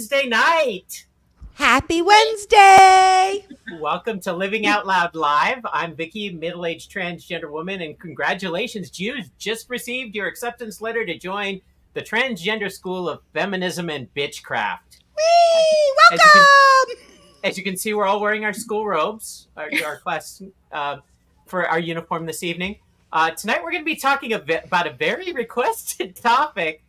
Wednesday night. Happy Wednesday! Welcome to Living Out Loud Live. I'm Vicki, middle-aged transgender woman, and congratulations, you just received your acceptance letter to join the Transgender School of Feminism and Bitchcraft. Whee! Welcome! As you can see, we're all wearing our school robes, our class, for our uniform this evening. Tonight we're going to be talking about a very requested topic,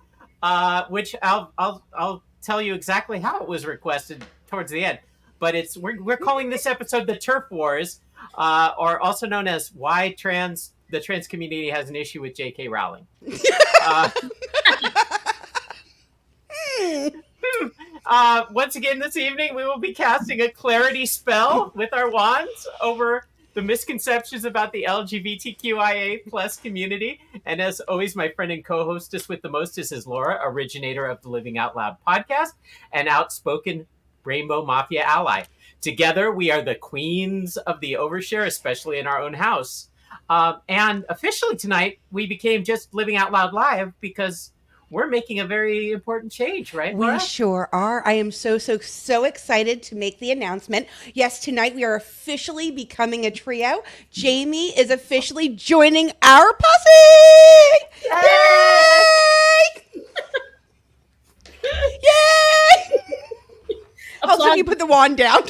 which I'll tell you exactly how it was requested towards the end. But we're calling this episode the TERF Wars, or also known as why the trans community has an issue with J.K. Rowling. Once again this evening, we will be casting a clarity spell with our wands over the misconceptions about the LGBTQIA plus community. And as always, my friend and co-hostess with the mostest is Laura, originator of the Living Out Loud podcast and outspoken Rainbow Mafia ally. Together, we are the queens of the overshare, especially in our own house. And officially tonight, we became just Living Out Loud Live because we're making a very important change, right, Laura? We sure are. I am so excited to make the announcement. Yes, tonight we are officially becoming a trio. Jaime is officially joining our posse! Yay! Yay! Also, can you put the wand down?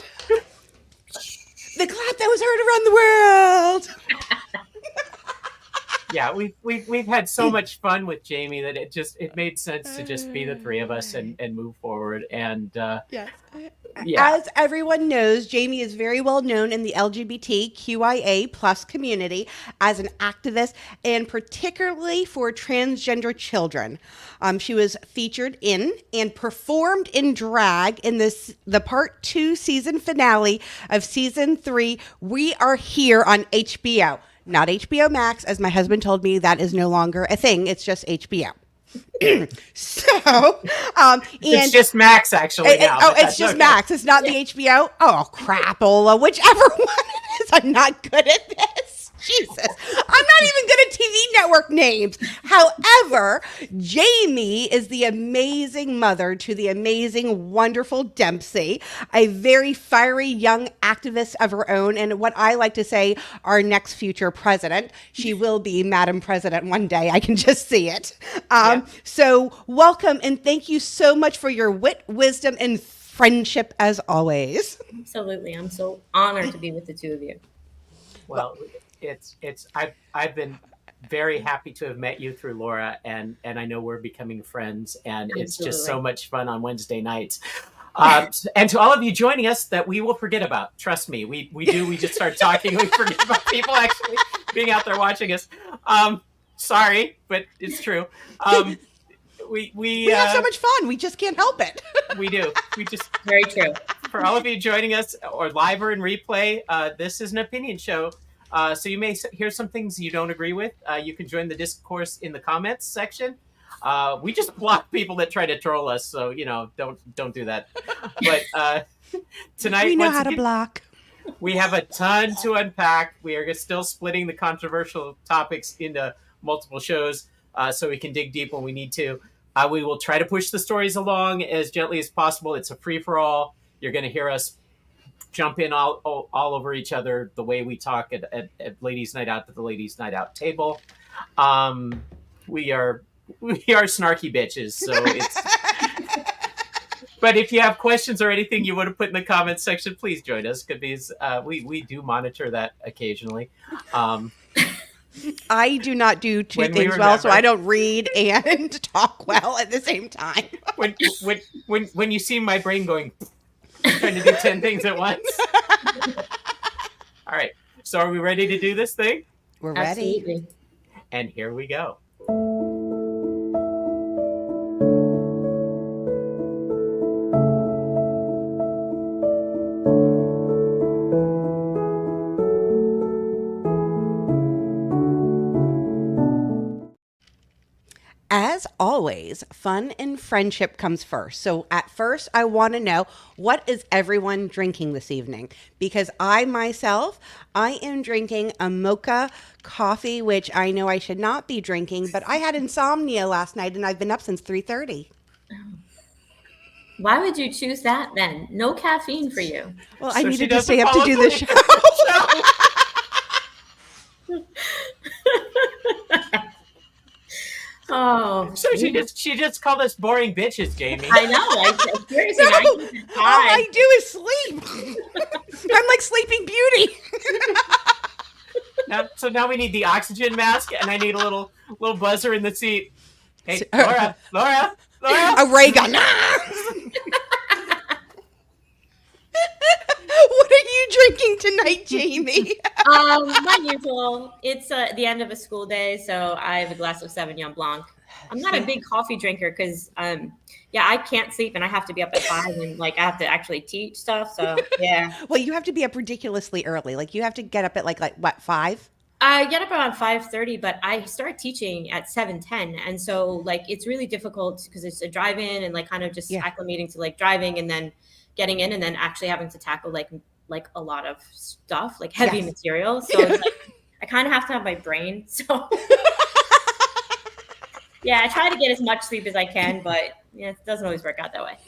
The clap that was heard around the world. Yeah, we've had so much fun with Jaime that it made sense to just be the three of us and move forward. And yes. Yeah. As everyone knows, Jaime is very well known in the LGBTQIA plus community as an activist, and particularly for transgender children. She was featured in and performed in drag in the part 2 season finale of season 3. We Are Here on HBO. Not HBO Max, as my husband told me, that is no longer a thing. It's just HBO. It's just Max actually now. It's just okay. Max. It's not the HBO. Oh, crapola. Whichever one it is, I'm not good at this. Jesus. I'm not even good at TV network names. However, Jaime is the amazing mother to the amazing, wonderful Dempsey, a very fiery young activist of her own, and what I like to say, our next future president. She will be Madam President one day. I can just see it. So welcome, and thank you so much for your wit, wisdom, and friendship as always. Absolutely. I'm so honored to be with the two of you. Well, I've been very happy to have met you through Laura, and I know we're becoming friends, and Absolutely. It's just so much fun on Wednesday nights. And to all of you joining us that we will forget about, trust me, we just start talking, we forget about people actually being out there watching us. Sorry, but it's true. We have so much fun. We just can't help it. We do. We just very true. For all of you joining us, or live or in replay, this is an opinion show. So you may hear some things you don't agree with. You can join the discourse in the comments section. We just block people that try to troll us, so don't do that. But tonight we know how to block. We have a ton to unpack. We are still splitting the controversial topics into multiple shows, so we can dig deep when we need to. We will try to push the stories along as gently as possible. It's a free-for-all. You're going to hear us jump in all over each other the way we talk at Ladies' Night Out at the Ladies' Night Out table. We are snarky bitches, so it's... But if you have questions or anything you want to put in the comments section, please join us, because we do monitor that occasionally. I do not do two things well, so I don't read and talk well at the same time. When you see my brain going, trying to do 10 things at once. All right. So are we ready to do this thing? We're ready. Absolutely. And here we go. As always, fun and friendship comes first. So at first, I want to know, what is everyone drinking this evening? Because I am drinking a mocha coffee, which I know I should not be drinking, but I had insomnia last night and I've been up since 3:30. Why would you choose that then? No caffeine for you. Well, So I she needed to doesn't stay up to follow do the through. show. Oh, So she just called us boring bitches, Jamie. I know. Seriously, No, 90% all I do is sleep. I'm like Sleeping Beauty. So now we need the oxygen mask, and I need a little buzzer in the seat. Hey, Laura. A ray gun. What are you drinking tonight, Jamie? My usual. It's the end of a school day, so I have a glass of Sauvignon Blanc. I'm not a big coffee drinker because, I can't sleep and I have to be up at 5 and like I have to actually teach stuff. So yeah. Well, you have to be up ridiculously early. Like you have to get up at like what 5? I get up around 5:30, but I start teaching at 7:10, and so like it's really difficult because it's a drive-in and like kind of just acclimating to like driving and then getting in and then actually having to tackle like a lot of stuff, like heavy material. So it's like I kind of have to have my brain. So yeah, I try to get as much sleep as I can, but it doesn't always work out that way.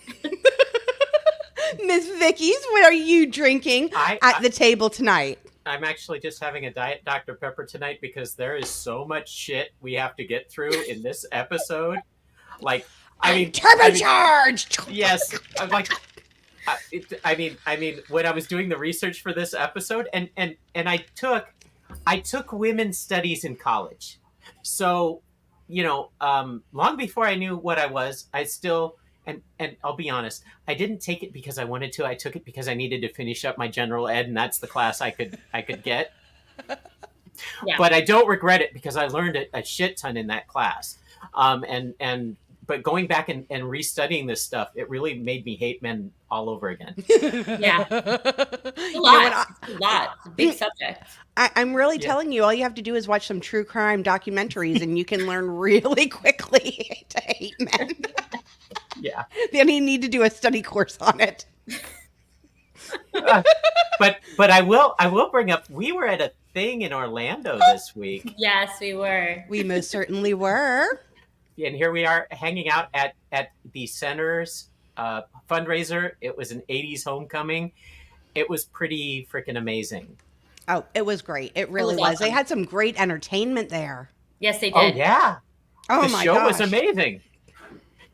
Miss Vicky's, what are you drinking at the table tonight? I'm actually just having a Diet Dr. Pepper tonight because there is so much shit we have to get through in this episode. Like, turbocharged. Yes, I'm like, I mean, when I was doing the research for this episode, and I took women's studies in college, so long before I knew what I was, I still. And I'll be honest, I didn't take it because I wanted to. I took it because I needed to finish up my general ed, and that's the class I could get. Yeah. But I don't regret it because I learned a shit ton in that class. But going back and restudying this stuff, it really made me hate men all over again. Yeah, a lot. It's a big subject. I'm really telling you, all you have to do is watch some true crime documentaries, and you can learn really quickly to hate men. Yeah. Then you need to do a study course on it. But I will bring up, we were at a thing in Orlando this week. Yes, we were. We most certainly were. And here we are hanging out at the center's fundraiser. It was an 80s homecoming. It was pretty freaking amazing. Oh, it was great. It really was. Awesome. They had some great entertainment there. Yes, they did. Oh, yeah. Oh, the show was amazing.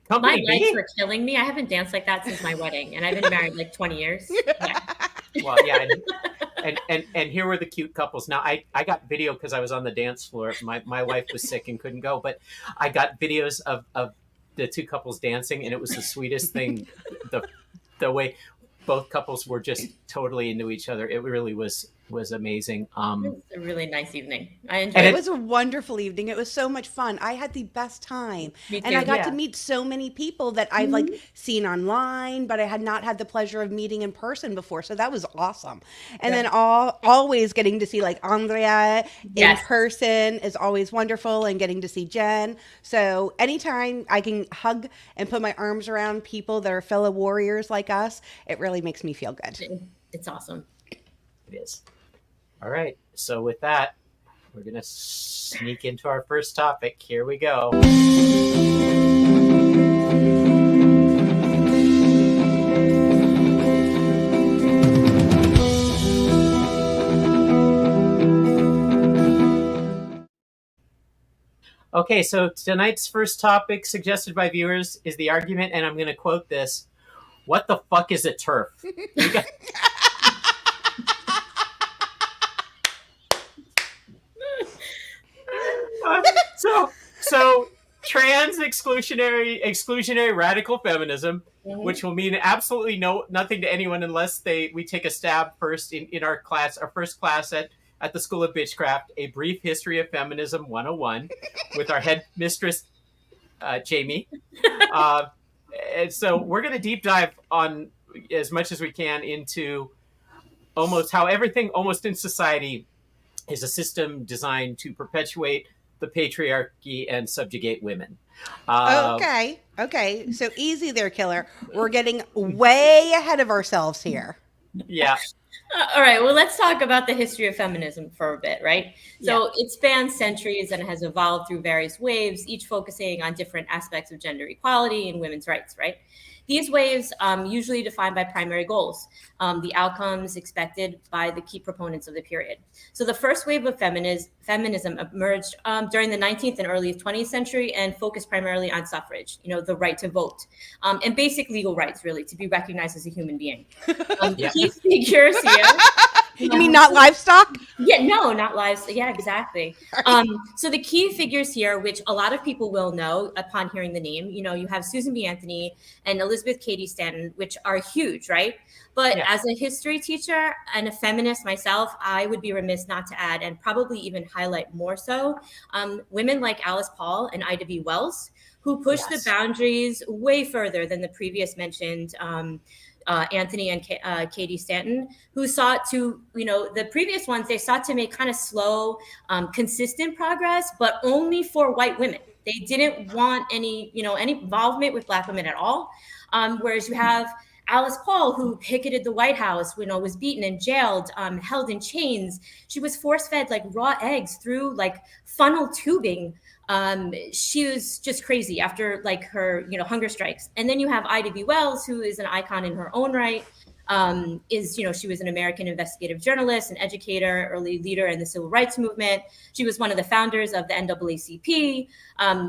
My legs were killing me. I haven't danced like that since my wedding, and I've been married like 20 years. Yeah. Well, yeah, and here were the cute couples. Now, I got video because I was on the dance floor. My wife was sick and couldn't go, but I got videos of the two couples dancing, and it was the sweetest thing. The way both couples were just totally into each other. It really was amazing. It was a really nice evening. I enjoyed it. It was a wonderful evening. It was so much fun. I had the best time. Me too. And I got to meet so many people that I've like seen online, but I had not had the pleasure of meeting in person before. So that was awesome. And then always getting to see like Andrea in person is always wonderful, and getting to see Jen. So anytime I can hug and put my arms around people that are fellow warriors like us, it really makes me feel good. It's awesome. It is. All right. So with that, we're going to sneak into our first topic. Here we go. Okay, so tonight's first topic suggested by viewers is the argument, and I'm going to quote this. What the fuck is a TERF? So trans exclusionary radical feminism, which will mean absolutely nothing to anyone unless we take a stab first in our first class at the School of Bitchcraft, A Brief History of Feminism 101 with our headmistress, Jamie. And so we're going to deep dive on as much as we can into almost how everything almost in society is a system designed to perpetuate the patriarchy and subjugate women. Okay. So easy there, Killer. We're getting way ahead of ourselves here. Yeah. All right. Well, let's talk about the history of feminism for a bit, right? So it spans centuries and has evolved through various waves, each focusing on different aspects of gender equality and women's rights, right? These waves usually defined by primary goals, the outcomes expected by the key proponents of the period. So the first wave of feminism emerged during the 19th and early 20th century and focused primarily on suffrage, the right to vote, and basic legal rights, really, to be recognized as a human being. Key figures here. You mean not livestock? Yeah, no, not livestock. Yeah, exactly. So the key figures here, which a lot of people will know upon hearing the name, you have Susan B. Anthony and Elizabeth Cady Stanton, which are huge, right? But as a history teacher and a feminist myself, I would be remiss not to add, and probably even highlight more so, women like Alice Paul and Ida B. Wells, who pushed the boundaries way further than the previous mentioned Anthony and Cady Stanton, who sought to, the previous ones, they sought to make kind of slow, consistent progress, but only for white women. They didn't want any involvement with Black women at all. Whereas you have Alice Paul, who picketed the White House, was beaten and jailed, held in chains. She was force-fed like raw eggs through like funnel tubing. She was just crazy after like her, hunger strikes. And then you have Ida B. Wells, who is an icon in her own right. She was an American investigative journalist, an educator, early leader in the civil rights movement. She was one of the founders of the NAACP.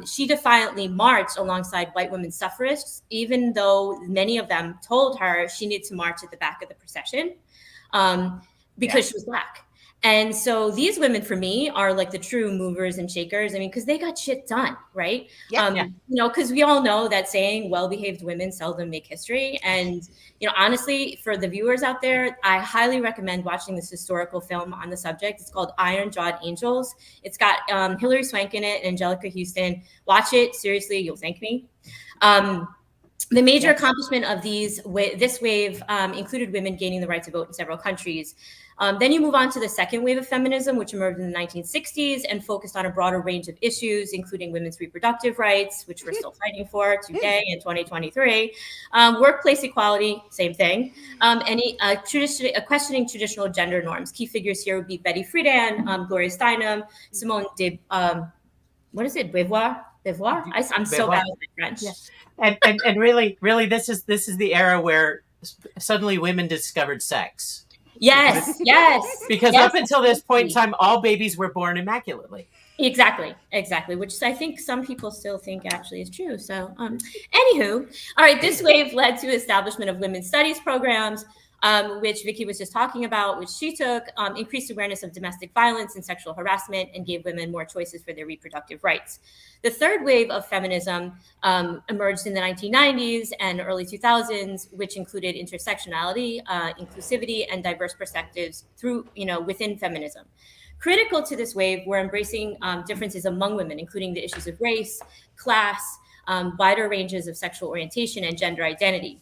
She defiantly marched alongside white women suffragists, even though many of them told her she needed to march at the back of the procession because she was Black. And so these women, for me, are like the true movers and shakers. I mean, because they got shit done, right? Because we all know that saying well-behaved women seldom make history. And, honestly, for the viewers out there, I highly recommend watching this historical film on the subject. It's called Iron-Jawed Angels. It's got Hilary Swank in it and Angelica Houston. Watch it. Seriously, you'll thank me. The major accomplishment of this wave included women gaining the right to vote in several countries. Then you move on to the second wave of feminism, which emerged in the 1960s and focused on a broader range of issues, including women's reproductive rights, which we're still fighting for today in 2023, workplace equality, same thing, and questioning traditional gender norms. Key figures here would be Betty Friedan, Gloria Steinem, Simone de Beauvoir. I'm so bad with my French. Yes. And really, this is the era where suddenly women discovered sex. Yes. Because up until this point in time, all babies were born immaculately. Exactly. Which I think some people still think actually is true. So, anywho, all right, this wave led to establishment of women's studies programs, which Vicki was just talking about, which she took, increased awareness of domestic violence and sexual harassment, and gave women more choices for their reproductive rights. The third wave of feminism emerged in the 1990s and early 2000s, which included intersectionality, inclusivity, and diverse perspectives within feminism. Critical to this wave were embracing differences among women, including the issues of race, class, wider ranges of sexual orientation, and gender identity.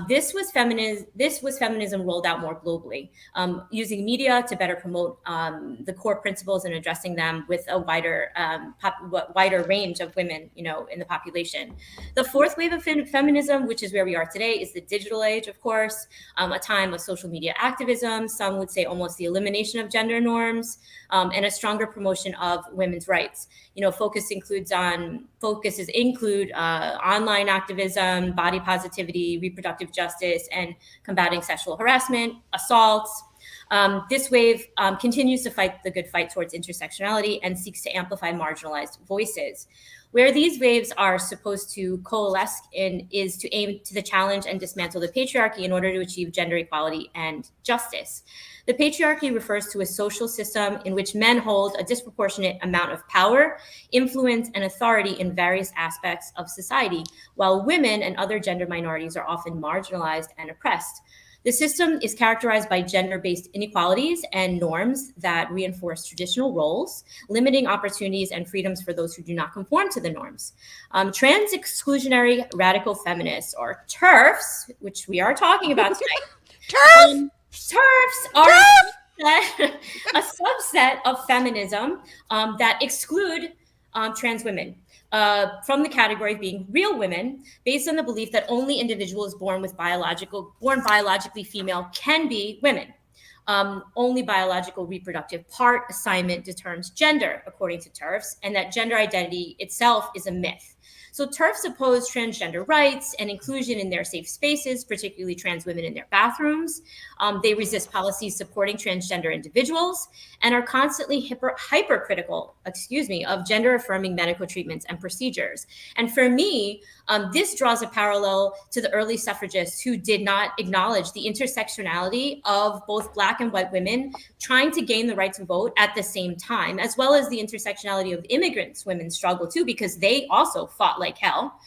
This was feminism rolled out more globally, using media to better promote the core principles and addressing them with a wider range of women, in the population. The fourth wave of feminism, which is where we are today, is the digital age, of course, a time of social media activism. Some would say almost the elimination of gender norms, and a stronger promotion of women's rights. Focuses include online activism, body positivity, reproductive justice, and combating sexual harassment, assaults. This wave continues to fight the good fight towards intersectionality and seeks to amplify marginalized voices. Where these waves are supposed to coalesce in is to aim to the challenge and dismantle the patriarchy in order to achieve gender equality and justice. The patriarchy refers to a social system in which men hold a disproportionate amount of power, influence, and authority in various aspects of society, while women and other gender minorities are often marginalized and oppressed. The system is characterized by gender-based inequalities and norms that reinforce traditional roles, limiting opportunities and freedoms for those who do not conform to the norms. Trans exclusionary radical feminists, or TERFs, which we are talking about tonight. TERFs are a subset of feminism that exclude trans women from the category of being real women, based on the belief that only individuals born biologically female can be women. Only biological reproductive part assignment determines gender, according to TERFs, and that gender identity itself is a myth. So TERFs oppose transgender rights and inclusion in their safe spaces, particularly trans women in their bathrooms. They resist policies supporting transgender individuals and are constantly hypercritical, of gender-affirming medical treatments and procedures. And for me, this draws a parallel to the early suffragists who did not acknowledge the intersectionality of both Black and white women trying to gain the right to vote at the same time, as well as the intersectionality of immigrants women's struggle too, because they also fought like hell.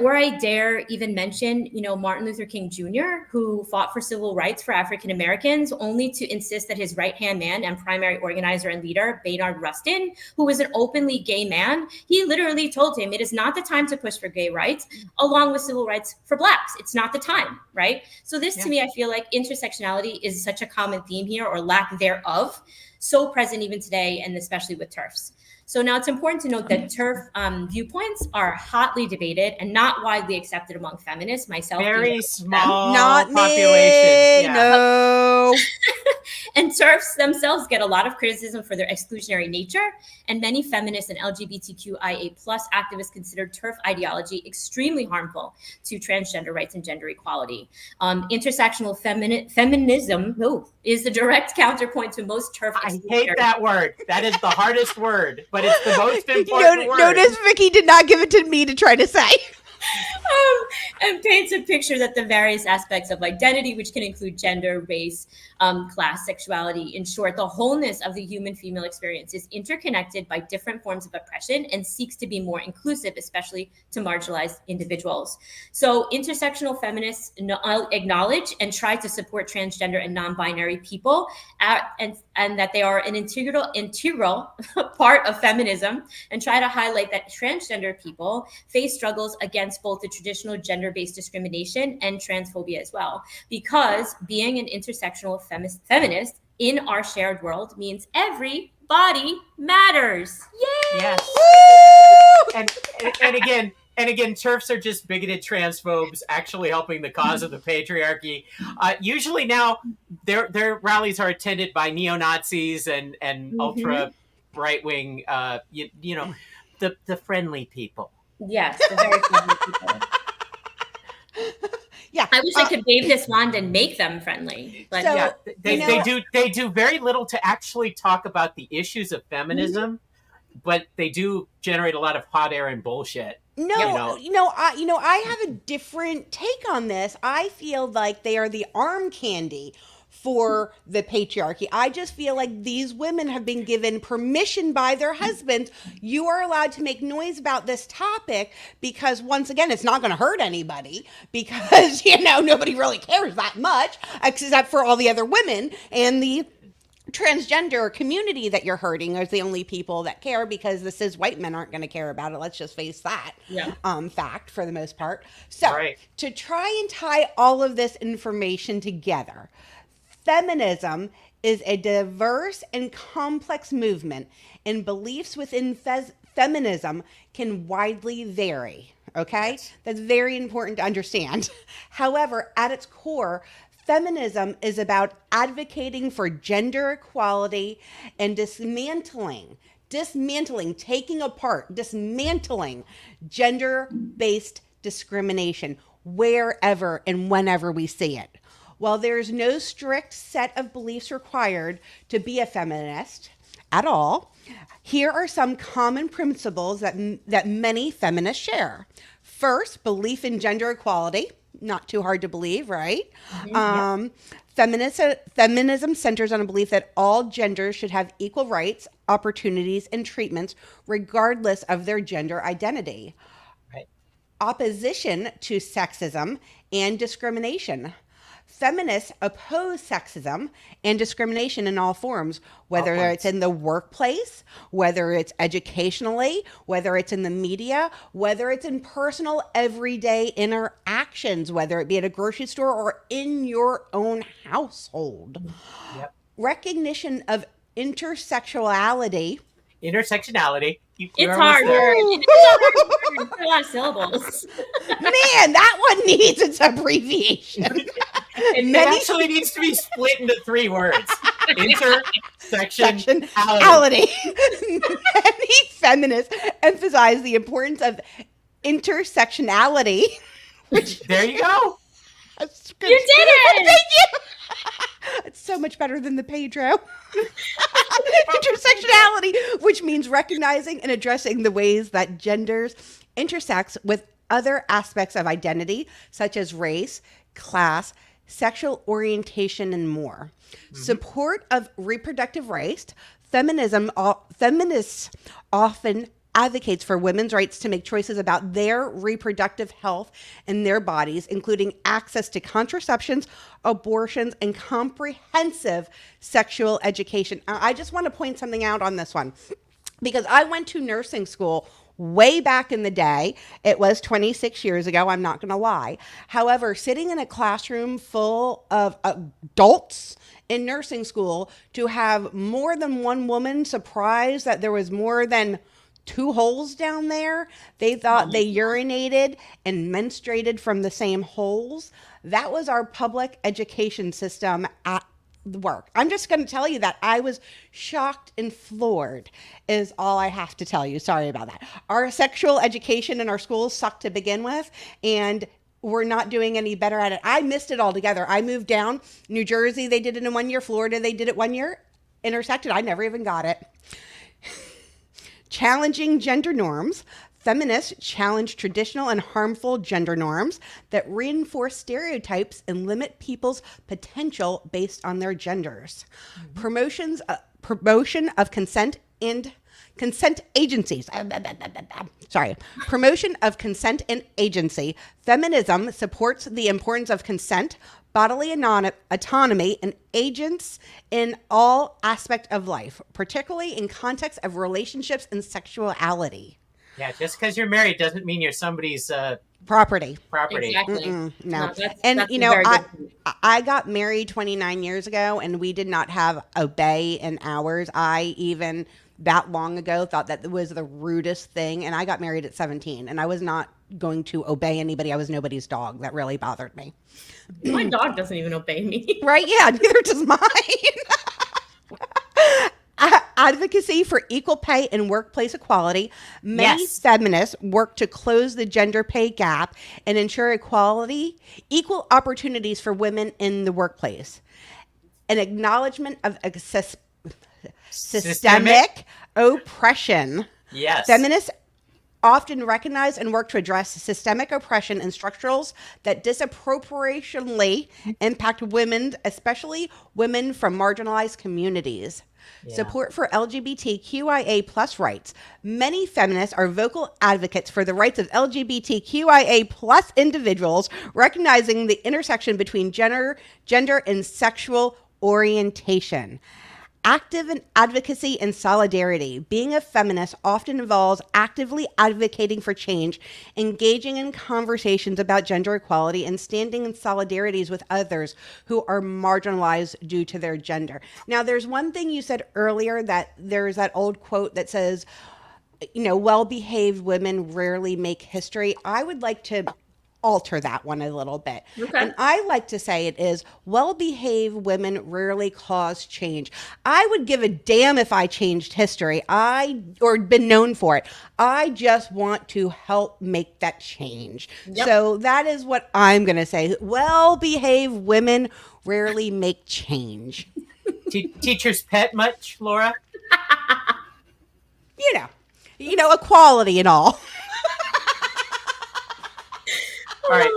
Or I dare even mention, Martin Luther King Jr., who fought for civil rights for African Americans, only to insist that his right-hand man and primary organizer and leader, Bayard Rustin, who was an openly gay man, he literally told him, it is not the time to push for gay rights, along with civil rights for Blacks. It's not the time, right? So this, to me, I feel like intersectionality is such a common theme here, or lack thereof, so present even today, and especially with TERFs. So now it's important to note that TERF viewpoints are hotly debated and not widely accepted among feminists, myself. Very small not population. Me, no. And TERFs themselves get a lot of criticism for their exclusionary nature, and many feminists and LGBTQIA+ activists consider TERF ideology extremely harmful to transgender rights and gender equality. Intersectional feminism is the direct counterpoint to most TERF. I hate that word. That is the hardest word, but it's the most important word. Notice Vicki did not give it to me to try to say. And paints a picture that the various aspects of identity, which can include gender, race, class, sexuality, in short, the wholeness of the human female experience is interconnected by different forms of oppression and seeks to be more inclusive, especially to marginalized individuals. So intersectional feminists acknowledge and try to support transgender and non-binary people, and that they are an integral part of feminism, and try to highlight that transgender people face struggles against both the traditional gender-based discrimination and transphobia as well. Because being an intersectional feminist in our shared world means every body matters. Yay! Yes. And again, TERFs are just bigoted transphobes actually helping the cause of the patriarchy. Usually now, their rallies are attended by neo-Nazis and ultra right-wing, the friendly people. Yes, the very friendly people. Yeah, I wish I could wave this wand and make them friendly. But yeah, they do very little to actually talk about the issues of feminism, but they do generate a lot of hot air and bullshit. I have a different take on this. I feel like they are the arm candy for the patriarchy. I just feel like these women have been given permission by their husbands. You are allowed to make noise about this topic because, once again, it's not going to hurt anybody because, nobody really cares that much except for all the other women, and the transgender community that you're hurting is the only people that care because the cis white men aren't going to care about it. Let's just face that fact for the most part. So to try and tie all of this information together, feminism is a diverse and complex movement, and beliefs within feminism can widely vary. Okay? Yes. That's very important to understand. However, at its core, feminism is about advocating for gender equality and dismantling, taking apart, dismantling gender-based discrimination wherever and whenever we see it. While there's no strict set of beliefs required to be a feminist at all, here are some common principles that many feminists share. First, belief in gender equality. Not too hard to believe, right? Feminism centers on a belief that all genders should have equal rights, opportunities, and treatments regardless of their gender identity. Right. Opposition to sexism and discrimination. Feminists oppose sexism and discrimination in all forms, whether it's in the workplace, whether it's educationally, whether it's in the media, whether it's in personal everyday interactions, whether it be at a grocery store or in your own household. Yep. Recognition of intersectionality. It's hard word. It's a lot of syllables. Man, that one needs its abbreviation. It actually needs to be split into 3 words. Intersectionality. Many feminists emphasize the importance of intersectionality. There you go. That's good. You did it! Thank you. It's so much better than the Pedro. Intersectionality, which means recognizing and addressing the ways that genders intersects with other aspects of identity, such as race, class, sexual orientation, and more. Support of reproductive rights. Feminists often advocates for women's rights to make choices about their reproductive health and their bodies, including access to contraceptions, abortions, and comprehensive sexual education. I just want to point something out on this one, because I went to nursing school way back in the day. It was 26 years ago, I'm not going to lie. However, sitting in a classroom full of adults in nursing school, to have more than one woman surprised that there was more than 2 holes down there, they thought they urinated and menstruated from the same holes. That was our public education system at work. I'm just going to tell you that I was shocked and floored is all I have to tell you. Sorry about that. Our sexual education in our schools sucked to begin with, and we're not doing any better at it. I missed it altogether. I moved down. New Jersey, they did it in 1 year. Florida, they did it 1 year. Intersected, I never even got it. Challenging gender norms. Feminists challenge traditional and harmful gender norms that reinforce stereotypes and limit people's potential based on their genders. Promotion of consent and consent agencies. Promotion of consent and agency. Feminism supports the importance of consent, bodily autonomy, and agents in all aspects of life, particularly in context of relationships and sexuality. Yeah, just because you're married doesn't mean you're somebody's property. Exactly. No. That's I got married 29 years ago, and we did not have obey in ours. I even that long ago thought that was the rudest thing, and I got married at 17, and I was not going to obey anybody. I was nobody's dog. That really bothered me. My dog doesn't even obey me. Right? Yeah, neither does mine. Advocacy for equal pay and workplace equality. Many feminists work to close the gender pay gap and ensure equal opportunities for women in the workplace. An acknowledgement of systemic oppression. Yes. Feminists often recognize and work to address systemic oppression and structurals that disproportionately impact women, especially women from marginalized communities. Yeah. Support for LGBTQIA plus rights. Many feminists are vocal advocates for the rights of LGBTQIA plus individuals, recognizing the intersection between gender and sexual orientation. Active in advocacy and solidarity. Being a feminist often involves actively advocating for change, engaging in conversations about gender equality, and standing in solidarities with others who are marginalized due to their gender. Now, there's one thing you said earlier, that there's that old quote that says, well-behaved women rarely make history. I would like to alter that one a little bit. Okay. And I like to say it is, well-behaved women rarely cause change. I would give a damn if I changed history or been known for it. I just want to help make that change. Yep. So that is what I'm going to say. Well-behaved women rarely make change. Teacher's pet much, Laura? Equality and all. All right,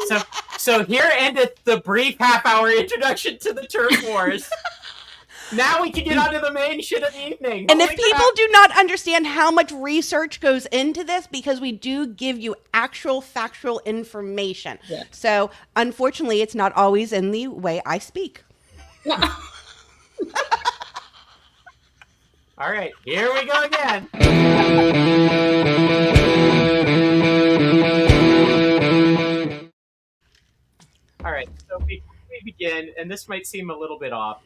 so here ended the brief half-hour introduction to the TERF Wars. Now we can get on to the main shit of the evening. And if people do not understand how much research goes into this, because we do give you actual factual information. Yeah. So, unfortunately, it's not always in the way I speak. All right, here we go again. All right, so before we begin, and this might seem a little bit off,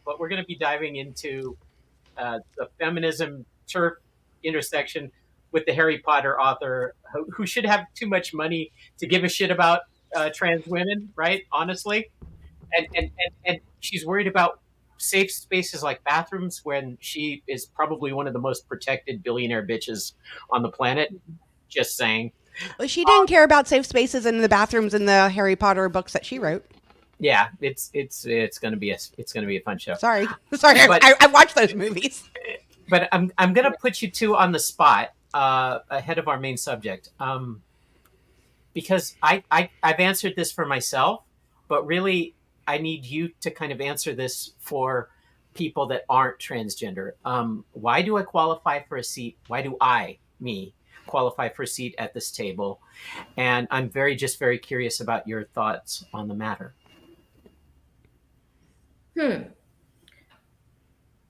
but we're going to be diving into the feminism TERF intersection with the Harry Potter author who should have too much money to give a shit about trans women, right? Honestly. And she's worried about safe spaces like bathrooms when she is probably one of the most protected billionaire bitches on the planet. Just saying. Well, she didn't care about safe spaces in the bathrooms in the Harry Potter books that she wrote. Yeah, it's gonna be a fun show. Sorry, sorry, But I watched those movies. but I'm gonna put you two on the spot ahead of our main subject, because I've answered this for myself, but really I need you to kind of answer this for people that aren't transgender. Why do I qualify for a seat? Why do me qualify for a seat at this table? And I'm very curious about your thoughts on the matter.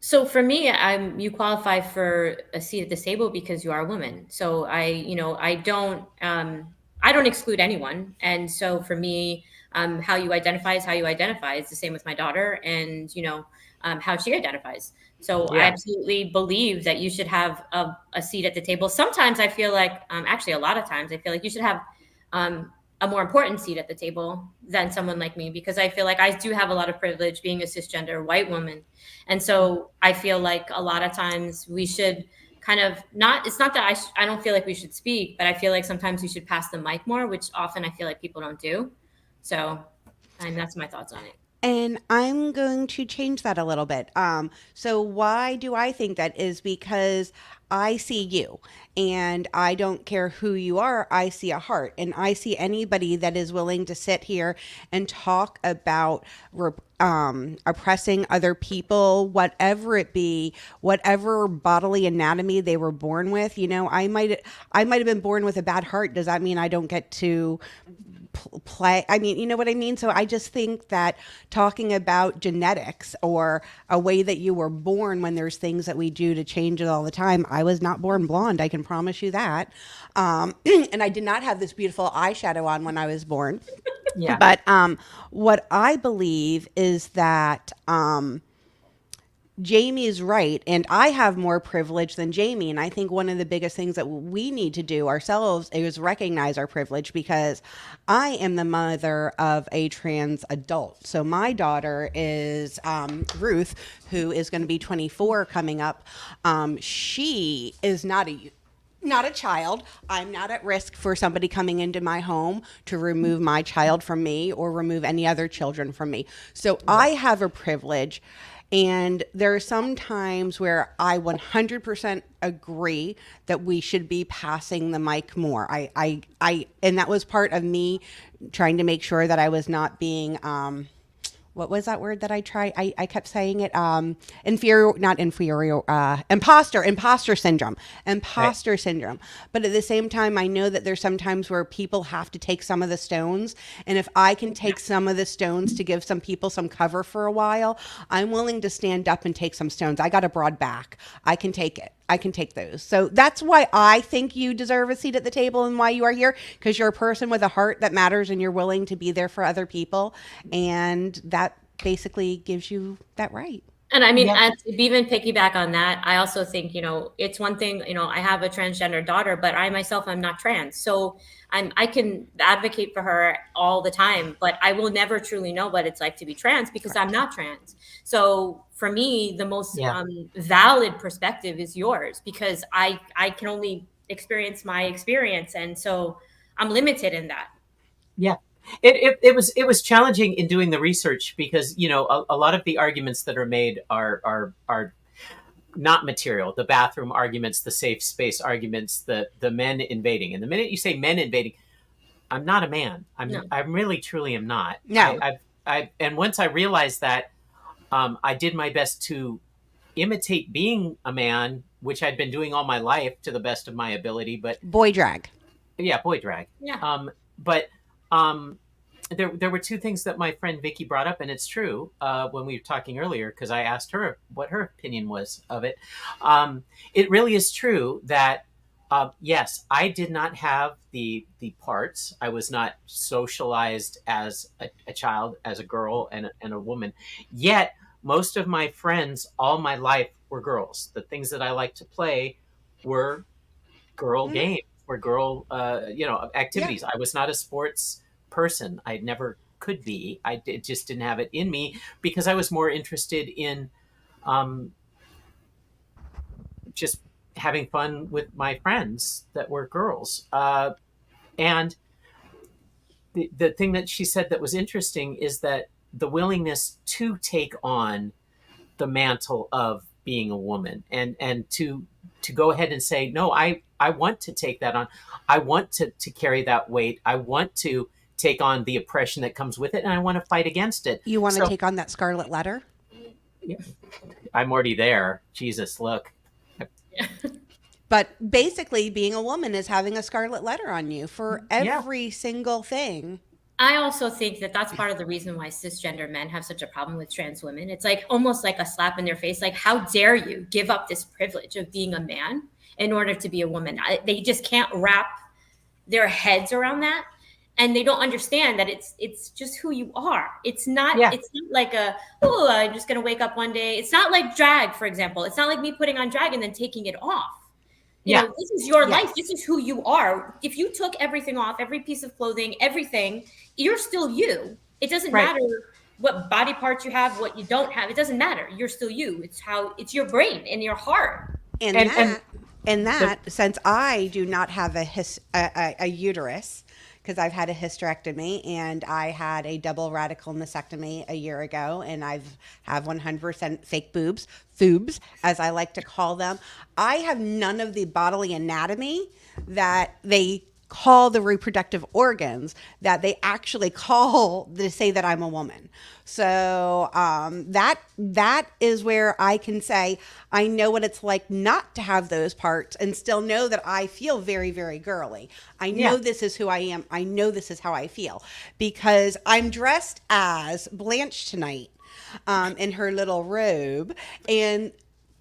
So for me, you qualify for a seat at this table because you are a woman. So I don't exclude anyone. And so for me, how you identify is how you identify. It's the same with my daughter, and how she identifies. So I Yeah, absolutely believe that you should have a seat at the table. Sometimes I feel like, actually, a lot of times I feel like you should have a more important seat at the table than someone like me, because I feel like I do have a lot of privilege being a cisgender white woman. And so I feel like a lot of times we should kind of not, it's not that I don't feel like we should speak, but I feel like sometimes we should pass the mic more, which often I feel like people don't do. So, and that's my thoughts on it. And I'm going to change that a little bit. So why do I think that is because I see you and I don't care who you are. I see a heart and I see anybody that is willing to sit here and talk about oppressing other people, whatever it be, whatever bodily anatomy they were born with. I might have been born with a bad heart. Does that mean I don't get to play? I mean, you know what I mean? So I just think that talking about genetics or a way that you were born, when there's things that we do to change it all the time. I was not born blonde, I can promise you that. And I did not have this beautiful eyeshadow on when I was born. yeah, But what I believe is that Jamie is right, and I have more privilege than Jamie. And I think one of the biggest things that we need to do ourselves is recognize our privilege, because I am the mother of a trans adult. So my daughter is Ruth, who is going to be 24 coming up. She is not a child. I'm not at risk for somebody coming into my home to remove my child from me or remove any other children from me. So I have a privilege. And there are some times where I 100% agree that we should be passing the mic more. And that was part of me trying to make sure that I was not being, what was that word that I tried? I kept saying it. Imposter syndrome. Imposter syndrome. But at the same time, I know that there's sometimes where people have to take some of the stones. And if I can take some of the stones to give some people some cover for a while, I'm willing to stand up and take some stones. I got a broad back. I can take it. I can take those. So that's why I think you deserve a seat at the table and why you are here, because you're a person with a heart that matters and you're willing to be there for other people. And that basically gives you that right. And I mean, yeah, and to even piggyback on that, I also think, it's one thing, I have a transgender daughter, but I myself, I'm not trans. So I can advocate for her all the time, but I will never truly know what it's like to be trans because I'm not trans. So for me, the most yeah. valid perspective is yours, because I can only experience my experience. And so I'm limited in that. Yeah, it was challenging in doing the research because a lot of the arguments that are made are not material. The bathroom arguments, the safe space arguments, the men invading. And the minute you say men invading, I'm not a man. No. I'm really truly am not. No. And once I realized that, I did my best to imitate being a man, which I'd been doing all my life to the best of my ability. But Boy drag. yeah, boy drag. Yeah. But there were two things that my friend Vicki brought up, and it's true when we were talking earlier, because I asked her what her opinion was of it. It really is true that yes, I did not have the parts. I was not socialized as a child, as a girl and a woman. Yet most of my friends all my life were girls. The things that I liked to play were girl games or girl activities. I was not a sports person. I never could be. Just didn't have it in me because I was more interested in just having fun with my friends that were girls. And the thing that she said that was interesting is that the willingness to take on the mantle of being a woman and to go ahead and say, no, I want to take that on. I want to carry that weight. I want to take on the oppression that comes with it, and I want to fight against it. You want to take on that scarlet letter? Yeah, I'm already there. Jesus, look. But basically, being a woman is having a scarlet letter on you for every single thing. I also think that that's part of the reason why cisgender men have such a problem with trans women. It's like almost like a slap in their face. Like, how dare you give up this privilege of being a man in order to be a woman? They just can't wrap their heads around that. And they don't understand that it's just who you are. It's not like I'm just going to wake up one day. It's not like drag, for example. It's not like me putting on drag and then taking it off. You know, this is your life. This is who you are. If you took everything off, every piece of clothing, everything, you're still you. It doesn't matter what body parts you have, what you don't have. It doesn't matter. You're still you. It's your brain and your heart. And that, since I do not have a uterus, because I've had a hysterectomy and I had a double radical mastectomy a year ago, and I've have 100% fake boobs, as I like to call them. I have none of the bodily anatomy that they call the reproductive organs that they actually call to say that I'm a woman. So that is where I can say I know what it's like not to have those parts and still know that I feel very, very girly. I know this is who I am. I know this is how I feel because I'm dressed as Blanche tonight in her little robe. And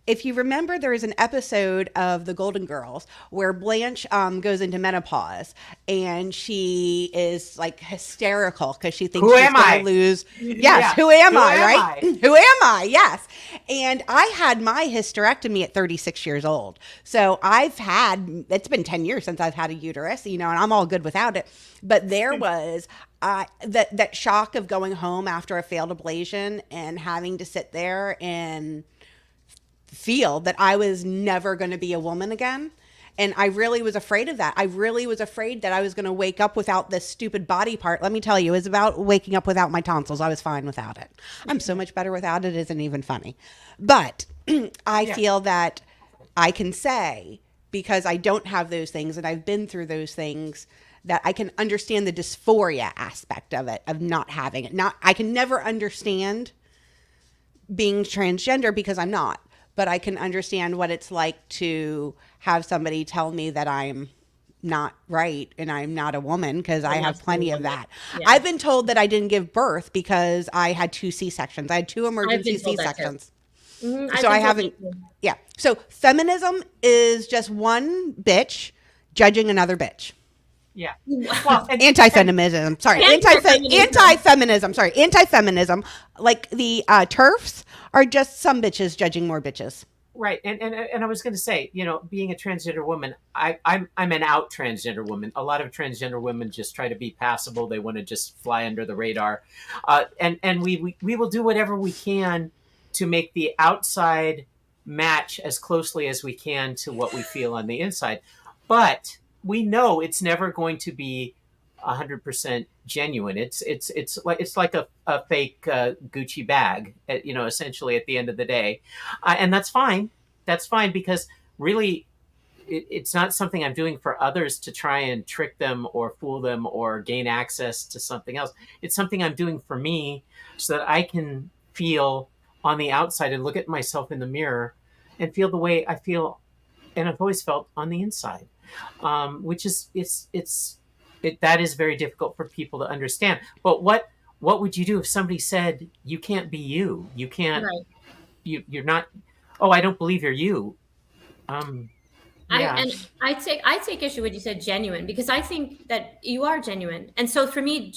if you remember, there is an episode of The Golden Girls where Blanche goes into menopause and she is like hysterical because she thinks she's going to lose. Yes, who am I, right? Who am I? Yes. And I had my hysterectomy at 36 years old. So it's been 10 years since I've had a uterus, and I'm all good without it. But there was that shock of going home after a failed ablation and having to sit there and feel that I was never going to be a woman again. And I really was afraid of that. I really was afraid that I was going to wake up without this stupid body part. Let me tell you, it was about waking up without my tonsils. I was fine without it. I'm so much better without it. It isn't even funny. But I feel that I can say, because I don't have those things and I've been through those things, that I can understand the dysphoria aspect of it, of not having it. I can never understand being transgender because I'm not. But I can understand what it's like to have somebody tell me that I'm not right and I'm not a woman, because I have plenty of that. Yeah. I've been told that I didn't give birth because I had 2 C-sections. I had 2 emergency C-sections. So I haven't. Yeah. So feminism is just one bitch judging another bitch. Yeah. Well, anti-feminism. Sorry. Anti-feminism. Sorry. Anti-feminism. Like the TERFs are just some bitches judging more bitches. Right. And I was going to say, being a transgender woman, I'm an out transgender woman. A lot of transgender women just try to be passable. They want to just fly under the radar. And we will do whatever we can to make the outside match as closely as we can to what we feel on the inside. But we know it's never going to be 100% genuine. It's like a fake Gucci bag, essentially at the end of the day, and that's fine. That's fine, because really, it's not something I'm doing for others to try and trick them or fool them or gain access to something else. It's something I'm doing for me, so that I can feel on the outside and look at myself in the mirror and feel the way I feel, and I've always felt on the inside. Which is that is very difficult for people to understand. But what would you do if somebody said you can't be you? You can't. Right. You're not. Oh, I don't believe you're you. Yeah. I take issue with you said genuine, because I think that you are genuine, and so for me,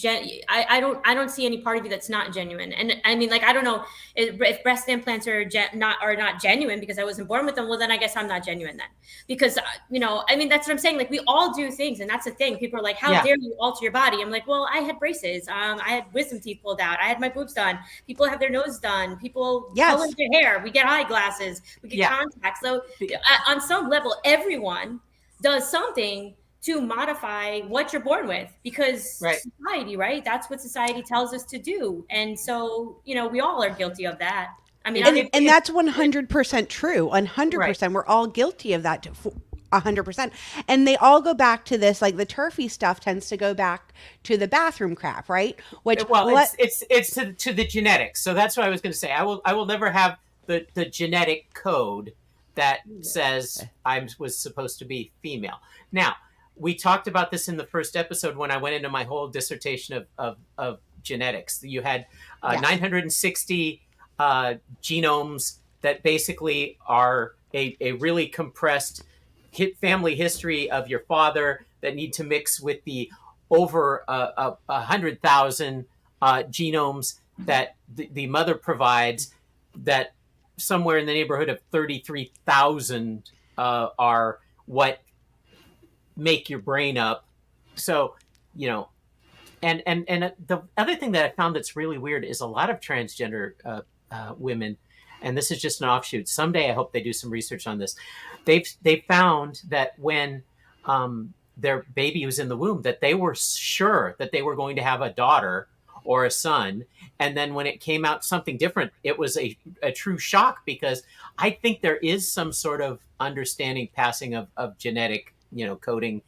I don't see any part of you that's not genuine. And I mean, like, I don't know if breast implants are not genuine because I wasn't born with them. Well, then I guess I'm not genuine then, because I mean, that's what I'm saying. Like, we all do things, and that's the thing. People are like, "How dare you alter your body?" I'm like, "Well, I had braces. I had wisdom teeth pulled out. I had my boobs done. People have their nose done. People color their hair. We get eyeglasses. We get contacts." So on some level, everyone does something to modify what you're born with, because society, right? That's what society tells us to do. And so, we all are guilty of that. I mean, and that's 100% true. 100%. We're all guilty of that. 100%. And they all go back to this, like the turfy stuff tends to go back to the bathroom crap, right? Which, it's to the genetics. So that's what I was going to say. I will never have the genetic code that says I was supposed to be female. Now, we talked about this in the first episode when I went into my whole dissertation of genetics. You had 960 genomes that basically are a really compressed family history of your father that need to mix with the over 100,000 genomes that the mother provides, that somewhere in the neighborhood of 33,000 are what make your brain up. So, and the other thing that I found that's really weird is a lot of transgender women, and this is just an offshoot. Someday I hope they do some research on this. They've found that when their baby was in the womb, that they were sure that they were going to have a daughter or a son. And then when it came out something different, it was a true shock, because I think there is some sort of understanding passing of genetic, coding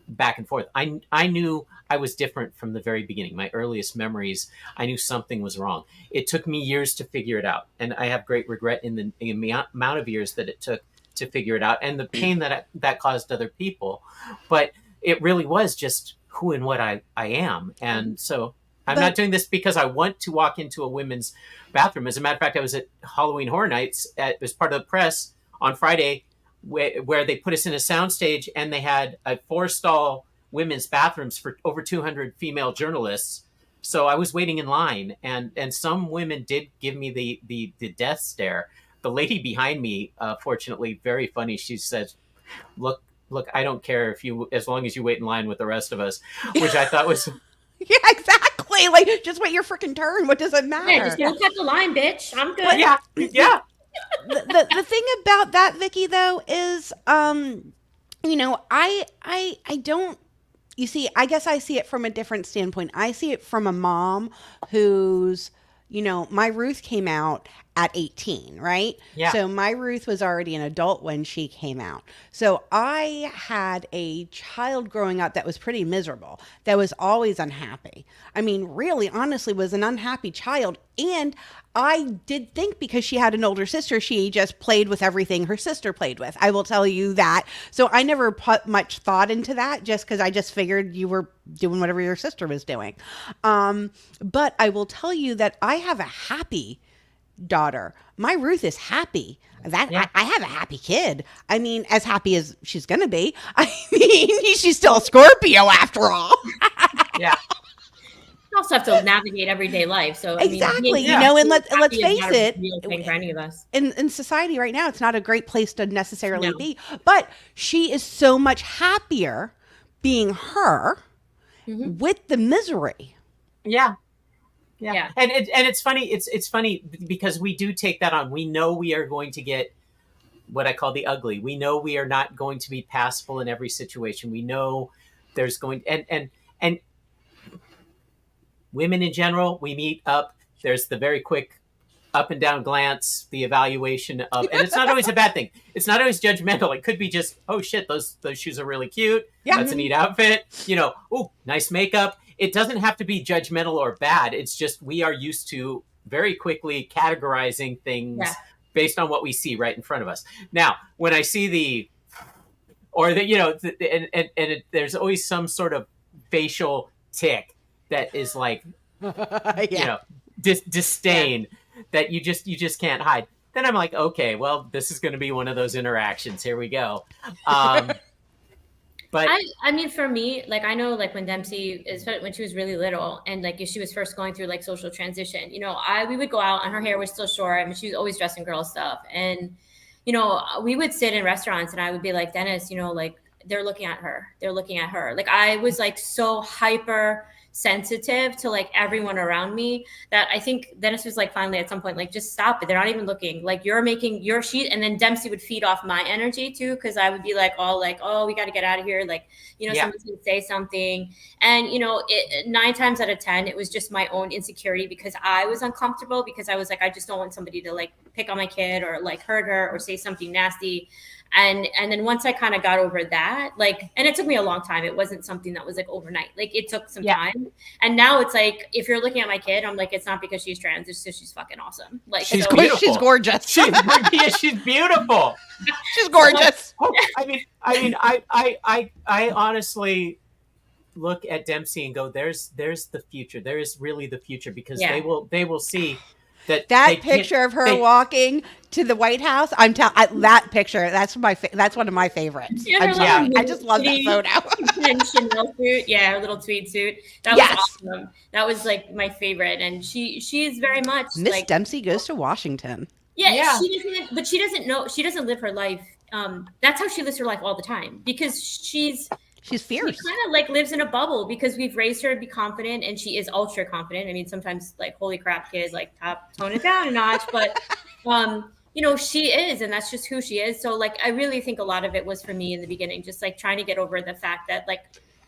back and forth. I knew I was different from the very beginning. My earliest memories, I knew something was wrong. It took me years to figure it out. And I have great regret in the amount of years that it took to figure it out, and the pain that caused other people. But it really was just who and what I am. And so I'm not doing this because I want to walk into a women's bathroom. As a matter of fact, I was at Halloween Horror Nights as part of the press on Friday, where they put us in a soundstage, and they had a 4-stall women's bathrooms for over 200 female journalists. So I was waiting in line, and some women did give me the death stare. The lady behind me, fortunately, very funny. She says, look, I don't care as long as you wait in line with the rest of us," which I thought was... Yeah, exactly. Like, just wait your freaking turn. What does it matter? Yeah, just don't cut the line, bitch. I'm good. Yeah. The thing about that, Vicki, though, is, I don't. You see, I guess I see it from a different standpoint. I see it from a mom who's, my Ruth came out at 18, right? Yeah. So my Ruth was already an adult when she came out. So I had a child growing up that was pretty miserable, that was always unhappy. I mean, really, honestly, was an unhappy child. And I did think because she had an older sister, she just played with everything her sister played with. I will tell you that. So I never put much thought into that, just because I just figured you were doing whatever your sister was doing. But I will tell you that I have a happy daughter. My Ruth is happy. I have a happy kid. I mean, as happy as she's gonna be. I mean, she's still a Scorpio after all. Yeah. You also have to navigate everyday life. So exactly, and let's face it. Real thing for any of us. In society right now, it's not a great place to necessarily be. But she is so much happier being her with the misery. Yeah. And it's funny. It's funny because we do take that on. We know we are going to get what I call the ugly. We know we are not going to be passable in every situation. We know there's going and women in general, we meet up. There's the very quick up and down glance, the evaluation of, and it's not always a bad thing. It's not always judgmental. It could be just, oh shit, those shoes are really cute. Yeah. That's a neat outfit. Oh, nice makeup. It doesn't have to be judgmental or bad. It's just we are used to very quickly categorizing things based on what we see right in front of us. Now, when I see there's always some sort of facial tick that is like, disdain that you just can't hide. then I'm like, okay, well, this is going to be one of those interactions. Here we go. But I mean, for me, like I know, like when Dempsey is when she was really little, and like if she was first going through like social transition, you know, we would go out and her hair was still short. I mean, she was always dressed in girl stuff, and you know, we would sit in restaurants, and I would be like, Dennis, you know, like they're looking at her, they're looking at her. Like I was like so hyper sensitive to like everyone around me that I think Dennis was like finally at some point like just stop it, they're not even looking, like you're making your sheet. And then Dempsey would feed off my energy too, because I would be like all like, oh, we got to get out of here, like, you know, someone's gonna say something. And you know, 9 times out of 10 it was just my own insecurity, because I was uncomfortable, because I was like, I just don't want somebody to like pick on my kid or like hurt her or say something nasty. And then once I kind of got over that, like, and it took me a long time. It wasn't something that was like overnight. Like it took some time. And now it's like, if you're looking at my kid, I'm like, it's not because she's trans, it's just she's fucking awesome. Like she's so, beautiful. She's gorgeous. She's beautiful. She's gorgeous. I honestly look at Dempsey and go, there's the future. There is really the future, because they will see that picture of her walking to the White House. That picture. That's one of my favorites. I just love that photo. Chanel suit, her little tweed suit. That was awesome. That was like my favorite, and she is very much Miss like Dempsey goes to Washington. Yeah, she doesn't know. She doesn't live her life. That's how she lives her life all the time, because she's fierce. She kind of like lives in a bubble, because we've raised her to be confident, and she is ultra confident. I mean, sometimes like, holy crap, kids, like tone it down a notch, but you know, she is, and that's just who she is. So like, I really think a lot of it was for me in the beginning, just like trying to get over the fact that like,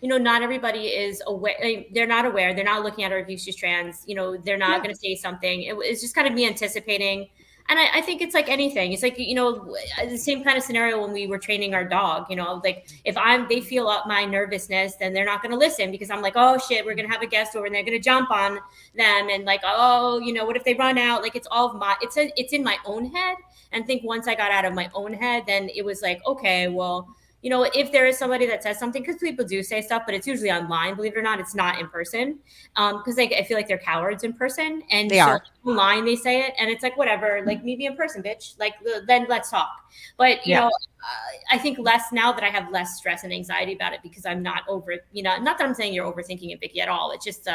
you know, not everybody is aware. They're not aware. They're not looking at her if she's trans. You know, they're not going to say something. It's just kind of me anticipating. And I think it's like anything. It's like, you know, the same kind of scenario when we were training our dog, you know, like if they feel up my nervousness, then they're not going to listen, because I'm like, oh shit, we're going to have a guest over and they're going to jump on them. And like, oh, you know, what if they run out? Like it's all it's in my own head. And I think once I got out of my own head, then it was like, okay, well, you know, if there is somebody that says something, because people do say stuff, but it's usually online, believe it or not, it's not in person. Because I feel like they're cowards in person. And they are. Online, they say it. And it's like, whatever, like meet me in person, bitch. Like, then let's talk. But, you know, I think less now that I have less stress and anxiety about it, because I'm not you know, not that I'm saying you're overthinking it, Vicki, at all. It's just,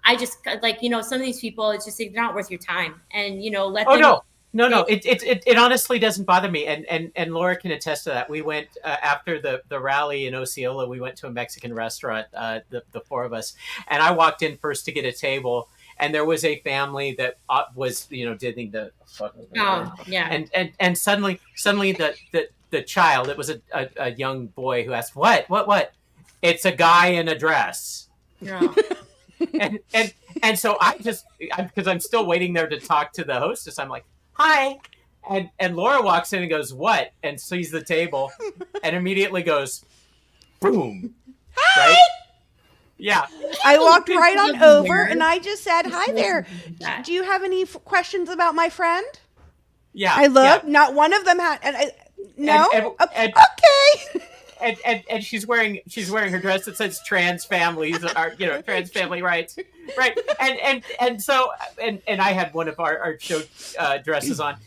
I just like, you know, some of these people, it's just, they're not worth your time. And, you know, let them. No. It honestly doesn't bother me, and Laura can attest to that. We went after the rally in Osceola. We went to a Mexican restaurant, the four of us, and I walked in first to get a table, and there was a family that was, you know, doing the and suddenly the child, it was a young boy who asked, what? It's a guy in a dress. No. and so because I'm still waiting there to talk to the hostess, I'm like, hi. And Laura walks in and goes, what? And sees the table and immediately goes, boom. Hi. Right? Yeah. I walked right on over and I just said, hi there. Do you have any questions about my friend? Yeah. I looked. Yeah. Not one of them had. No? Okay. And she's wearing her dress that says trans families are, you know, trans family rights, right? And so I had one of our show dresses on,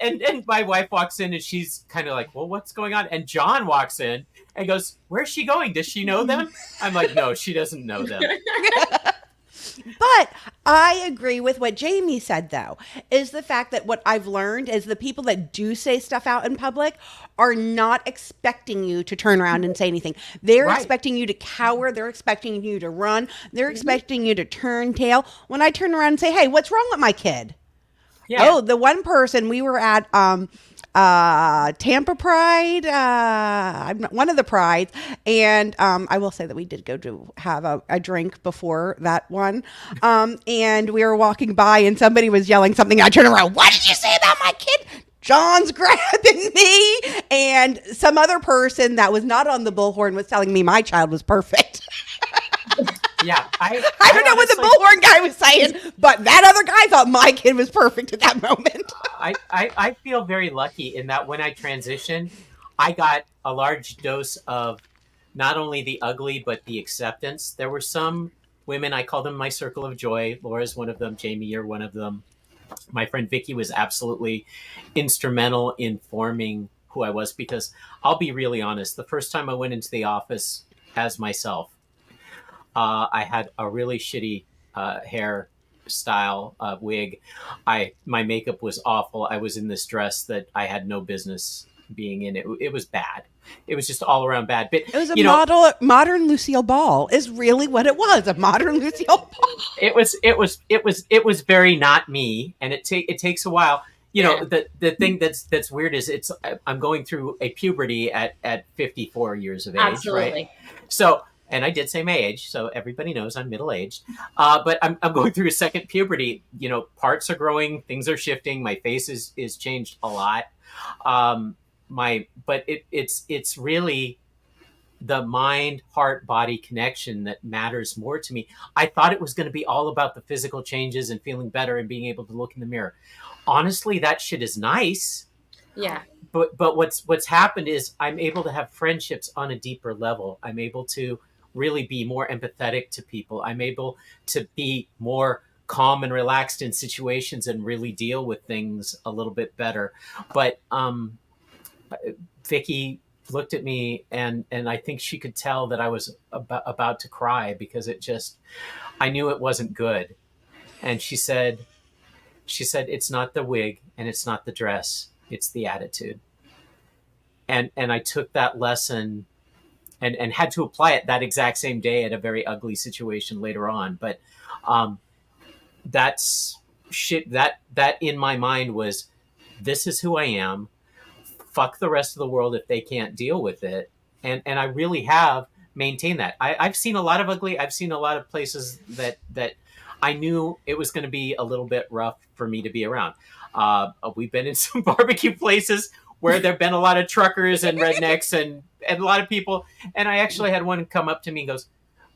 and my wife walks in and she's kind of like, well, what's going on? And John walks in and goes, where's she going? Does she know them? I'm like, no, she doesn't know them. But I agree with what Jaime said, though, is the fact that what I've learned is the people that do say stuff out in public are not expecting you to turn around and say anything. They're expecting you to cower. They're expecting you to run. They're expecting you to turn tail. When I turn around and say, hey, what's wrong with my kid? Yeah. Oh, the one person we were at Tampa Pride, one of the prides, and I will say that we did go to have a drink before that one, and we were walking by and somebody was yelling something. I turned around, what did you say about my kid? John's grabbing me, and some other person that was not on the bullhorn was telling me my child was perfect. Yeah, I don't know what the bullhorn guy was saying, but that other guy thought my kid was perfect at that moment. I feel very lucky in that when I transitioned, I got a large dose of not only the ugly, but the acceptance. There were some women, I call them my circle of joy. Laura's one of them. Jaime, you're one of them. my friend Vicki was absolutely instrumental in forming who I was, because I'll be really honest. The first time I went into the office as myself, I had a really shitty hair style wig. My makeup was awful. I was in this dress that I had no business being in. It was bad. It was just all around bad. But it was a modern Lucille Ball is really what it was. A modern Lucille Ball. It was very not me, and it takes a while. You know, the thing that's weird is I'm going through a puberty at 54 years of age. Absolutely. Right? So, and I did say my age, so everybody knows I'm middle-aged. But I'm going through a second puberty. You know, parts are growing, things are shifting. My face is changed a lot. But it's really the mind, heart, body connection that matters more to me. I thought it was going to be all about the physical changes and feeling better and being able to look in the mirror. Honestly, that shit is nice. Yeah. But what's happened is I'm able to have friendships on a deeper level. I'm able to really be more empathetic to people. I'm able to be more calm and relaxed in situations and really deal with things a little bit better. But Vicki looked at me and I think she could tell that I was about to cry, because I knew it wasn't good. And she said, it's not the wig and it's not the dress, it's the attitude. And I took that lesson and had to apply it that exact same day at a very ugly situation later on. But that's shit that in my mind was, this is who I am. Fuck the rest of the world if they can't deal with it. And I really have maintained that. I've seen a lot of ugly. I've seen a lot of places that I knew it was going to be a little bit rough for me to be around. We've been in some barbecue places where there've been a lot of truckers and rednecks and a lot of people. And I actually had one come up to me and goes,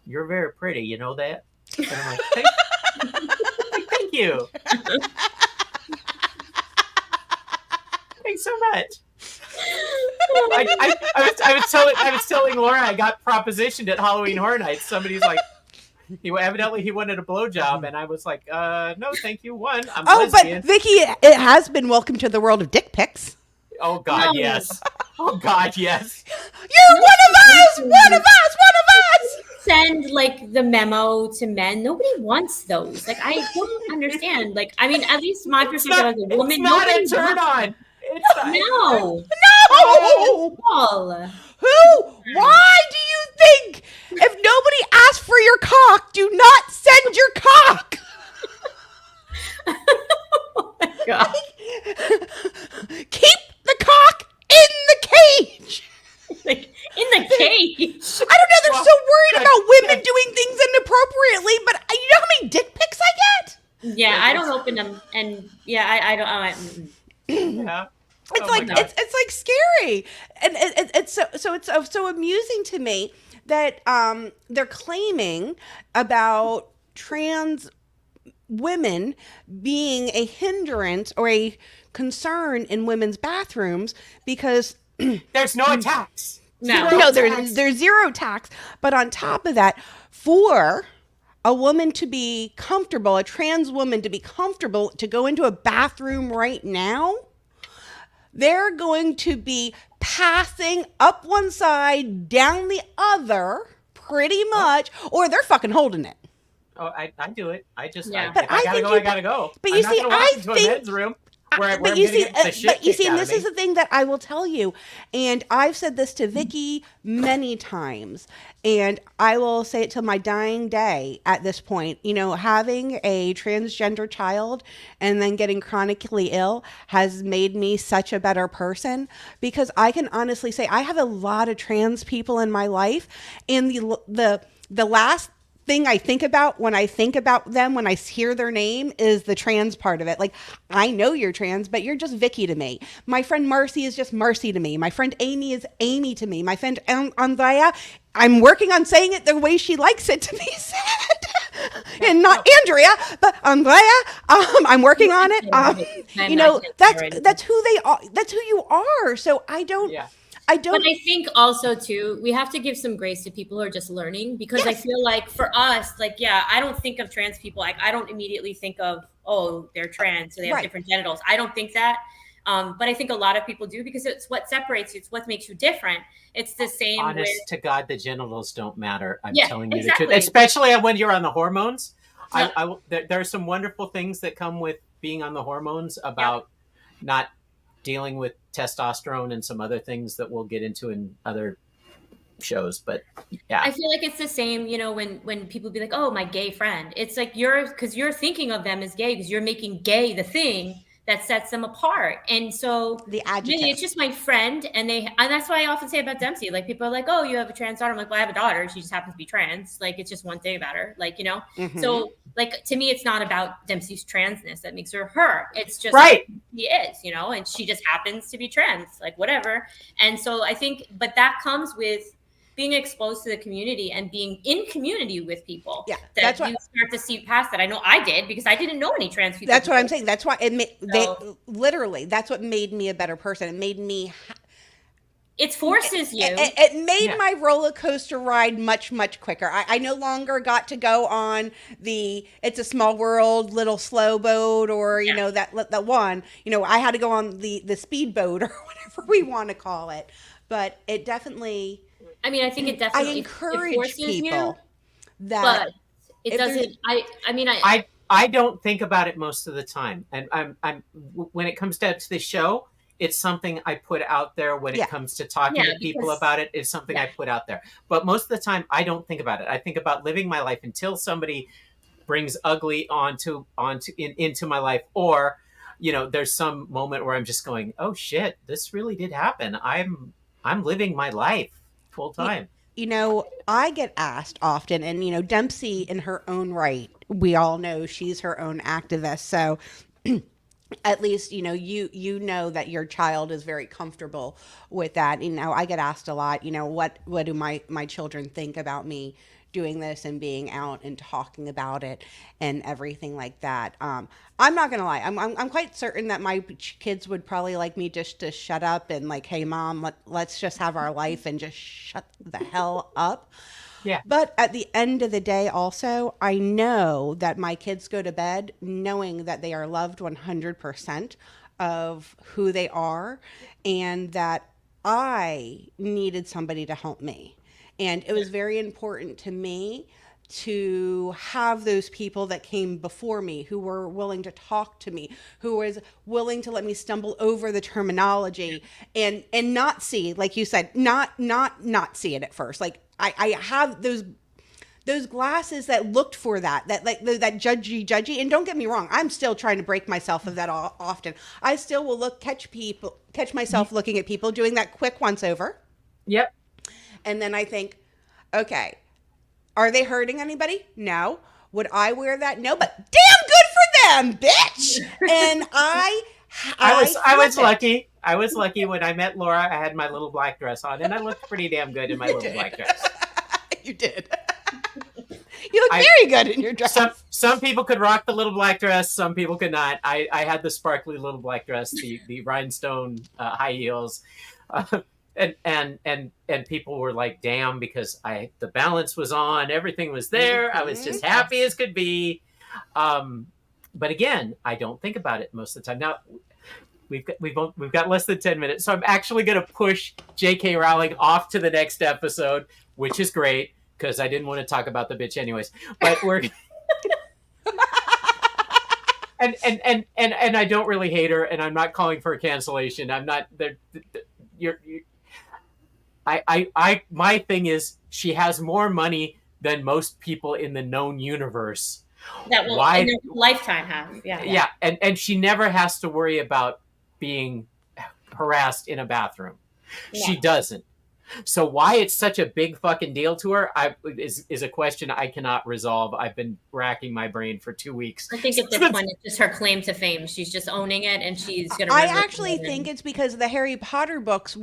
"You're very pretty, you know that?" And I'm like, thank you. Thanks so much. I was telling Laura I got propositioned at Halloween Horror Nights. Somebody's like, he wanted a blowjob, and I was like, no, thank you. I'm lesbian. But Vicki, it has been welcome to the world of dick pics. Oh God, yes. Oh God, yes. You're one of us. Send like the memo to men. Nobody wants those. Like, I don't understand. Like, I mean, at least my perspective as a woman. It's not a turn on. No. Why do you think if nobody asks for your cock, do not send your cock? Oh my God. Keep the cock in the cage. Like, in the cage. I don't know. They're so worried about women doing things inappropriately, but you know how many dick pics I get? Yeah, I don't open them, and yeah, I don't. Yeah. It's like scary, and it's so amusing to me that they're claiming about trans women being a hindrance or a concern in women's bathrooms because there's no attacks. No, there's zero tax. But on top of that, for a woman to be comfortable, a trans woman to be comfortable to go into a bathroom right now, they're going to be passing up one side, down the other, pretty much, or they're fucking holding it. Oh, I do it. I just, Yeah. if I gotta go. But you see, I into a think men's room where but I'm you gonna see, get the shit kicked and out this of is me. the thing that I will tell you, and I've said this to Vicki many times, and I will say it till my dying day at this point. You know, having a transgender child and then getting chronically ill has made me such a better person, because I can honestly say I have a lot of trans people in my life, and the last thing I think about when I think about them, when I hear their name, is the trans part of it. Like, I know you're trans, but you're just Vicki to me. My friend Mercy is just Mercy to me. My friend Amy is Amy to me. My friend Andrea, I'm working on saying it the way she likes it to be said. And not Andrea, but Andrea. I'm working on it. You know, that's who they are. That's who you are. So I don't. Yeah. I But don't. I think also too, we have to give some grace to people who are just learning, because I Yes. feel like for us, like, yeah, I don't think of trans people. Like, I don't immediately think of, oh, they're trans, so they have Right. different genitals. I don't think that. But I think a lot of people do, because it's what separates you. It's what makes you different. It's the same with, Honest to God, the genitals don't matter. I'm yeah, telling you the exactly. truth, especially when you're on the hormones. No. There are some wonderful things that come with being on the hormones Yeah. about not dealing with testosterone and some other things that we'll get into in other shows. But yeah, I feel like it's the same, you know, when people be like, "Oh, my gay friend," it's like because you're thinking of them as gay, because you're making gay the thing that sets them apart. And so The really, it's adjective. just my friend, and that's why I often say about Dempsey, like, people are like, "Oh, you have a trans daughter." I'm like, "Well, I have a daughter. She just happens to be trans. Like, it's just one thing about her." Like, you know. Mhm. So, like, to me, it's not about Dempsey's transness that makes her her. It's just right. she is, you know, and she just happens to be trans, like, whatever. And so I think, but that comes with being exposed to the community and being in community with people. Yeah, that that's you what- start to see past that. I know I did, because I didn't know any trans people. That's what I'm before. saying. That's why So- literally, that's what made me a better person. It made me. It forces you. It made Yeah. my roller coaster ride much, much quicker. I no longer got to go on the "It's a Small World" little slow boat, or you Yeah. know that one. You know, I had to go on the speedboat or whatever we want to call it. But it definitely. I mean, I think it I definitely encourage forces people you, that. but it if there's- doesn't. I mean, I don't think about it most of the time, and I'm when it comes down to the show, it's something I put out there. When Yeah. it comes to talking Yeah, to people because- about it, it's something I yeah. put out there. But most of the time, I don't think about it. I think about living my life until somebody brings ugly into my life, or you know, there's some moment where I'm just going, oh shit, this really did happen. I'm living my life full time. You know, I get asked often, and you know, Dempsey in her own right, we all know she's her own activist. So at least, you know, you know that your child is very comfortable with that. You know, I get asked a lot, you know, what do my children think about me doing this and being out and talking about it and everything like that. I'm not gonna lie, I'm quite certain that my kids would probably like me just to shut up and like, hey mom, let's just have our life and just shut the hell up. Yeah. But at the end of the day, also, I know that my kids go to bed knowing that they are loved 100% of who they are, and that I needed somebody to help me. And it was very important to me to have those people that came before me, who were willing to talk to me, who was willing to let me stumble over the terminology and not see, like you said, not see it at first. Like I have those glasses that looked for that like that judgy. And don't get me wrong, I'm still trying to break myself of that often. I still will catch myself looking at people doing that quick once over. Yep. And then I think, okay, are they hurting anybody? No. Would I wear that? No, but damn good for them, bitch. And I was lucky. I was lucky when I met Laura. I had my little black dress on, and I looked pretty damn good in my little black dress. You did. You look very good in your dress. Some people could rock the little black dress. Some people could not. I had the sparkly little black dress, the rhinestone high heels. And people were like, damn, because the balance was on, everything was there. I was just happy as could be. But again, I don't think about it most of the time. Now we've got less than 10 minutes, so I'm actually going to push J.K. Rowling off to the next episode, which is great because I didn't want to talk about the bitch anyways. But we're and I don't really hate her, and I'm not calling for a cancellation. I'm not there. My thing is, she has more money than most people in the known universe. That will in their lifetime have. Yeah. And she never has to worry about being harassed in a bathroom. Yeah. She doesn't. So why it's such a big fucking deal to her is a question I cannot resolve. I've been racking my brain for 2 weeks. I think at this point it's just her claim to fame. She's just owning it, and she's going to. I actually think it's because the Harry Potter books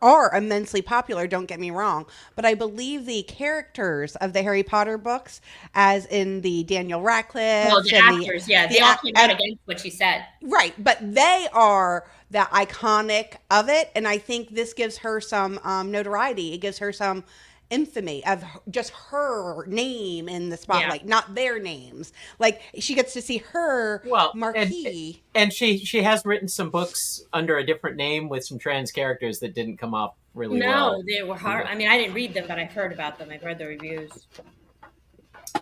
are immensely popular. Don't get me wrong, but I believe the characters of the Harry Potter books, as in the Daniel Radcliffe, the actors, they all came out against what she said. Right, but they are iconic of it. And I think this gives her some notoriety. It gives her some infamy of just her name in the spotlight, not their names. Like she gets to see her marquee. And she has written some books under a different name with some trans characters that didn't come off really well. No, they were hard. I mean, I didn't read them, but I've heard about them. I've read the reviews.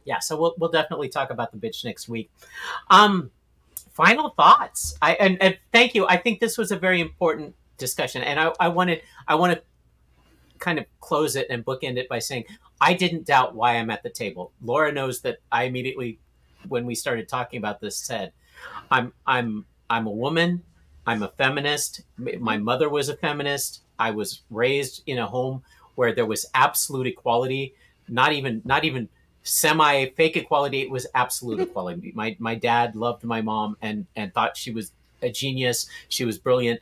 Yeah, so we'll definitely talk about the bitch next week. Final thoughts. And thank you. I think this was a very important discussion, and I want to kind of close it and bookend it by saying I didn't doubt why I'm at the table. Laura knows that I immediately, when we started talking about this, said I'm a woman. I'm a feminist. My mother was a feminist. I was raised in a home where there was absolute equality, not even semi fake equality. It was absolute equality. My dad loved my mom and thought she was a genius. She was brilliant.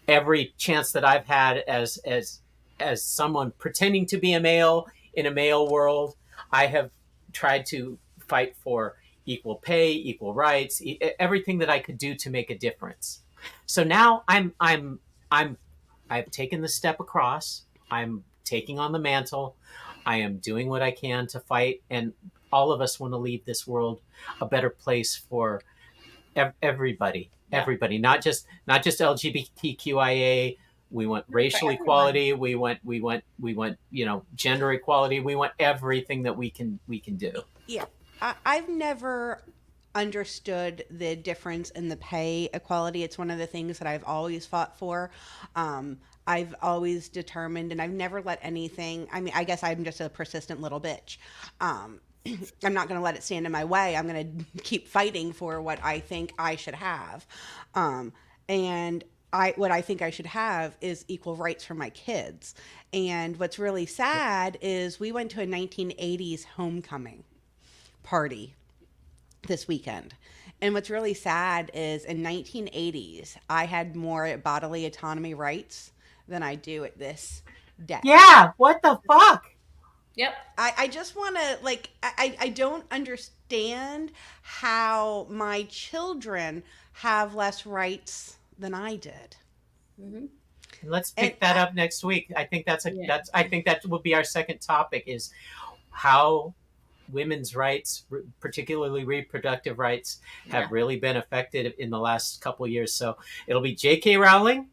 Every chance that I've had as someone pretending to be a male in a male world, I have tried to fight for equal pay, equal rights, everything that I could do to make a difference. So now I've taken the step across. I'm taking on the mantle. I am doing what I can to fight, and all of us want to leave this world a better place for everybody. Yeah. Everybody, not just LGBTQIA. We want racial equality. We want gender equality. We want everything that we can do. Yeah, I've never understood the difference in the pay equality. It's one of the things that I've always fought for. I've always determined, and I've never let anything. I mean, I guess I'm just a persistent little bitch. I'm not going to let it stand in my way. I'm going to keep fighting for what I think I should have. And what I think I should have is equal rights for my kids. And what's really sad is we went to a 1980s homecoming party this weekend. And what's really sad is in 1980s, I had more bodily autonomy rights than I do at this day. Yeah, what the fuck? Yep. I just want to, I don't understand how my children have less rights than I did. Mm-hmm. Let's pick that up next week. I think I think that will be our second topic, is how women's rights, particularly reproductive rights, have really been affected in the last couple of years. So it'll be J.K. Rowling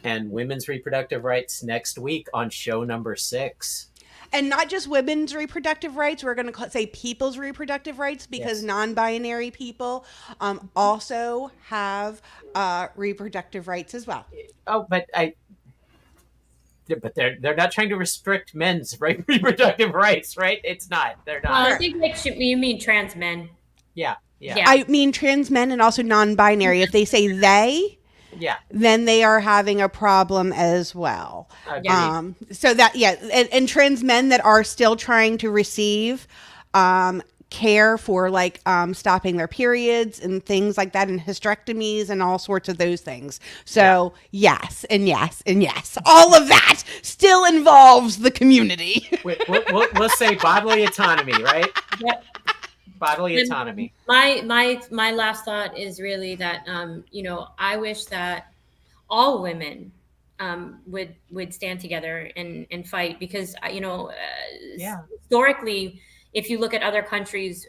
and women's reproductive rights next week on show number 6. And not just women's reproductive rights, we're going to say people's reproductive rights, because non-binary people also have reproductive rights as well. Oh, but they're not trying to restrict men's reproductive rights, right? It's not. They're not. Well, I think you mean trans men. Yeah. I mean trans men and also non-binary. If they say they, then they are having a problem as well. So that and trans men that are still trying to receive care for stopping their periods and things like that, and hysterectomies and all sorts of those things. So yes, and yes, and yes, all of that still involves the community. We'll say bodily autonomy, right? Yep. Bodily autonomy. My last thought is really that I wish that all women would stand together and fight, because historically, if you look at other countries,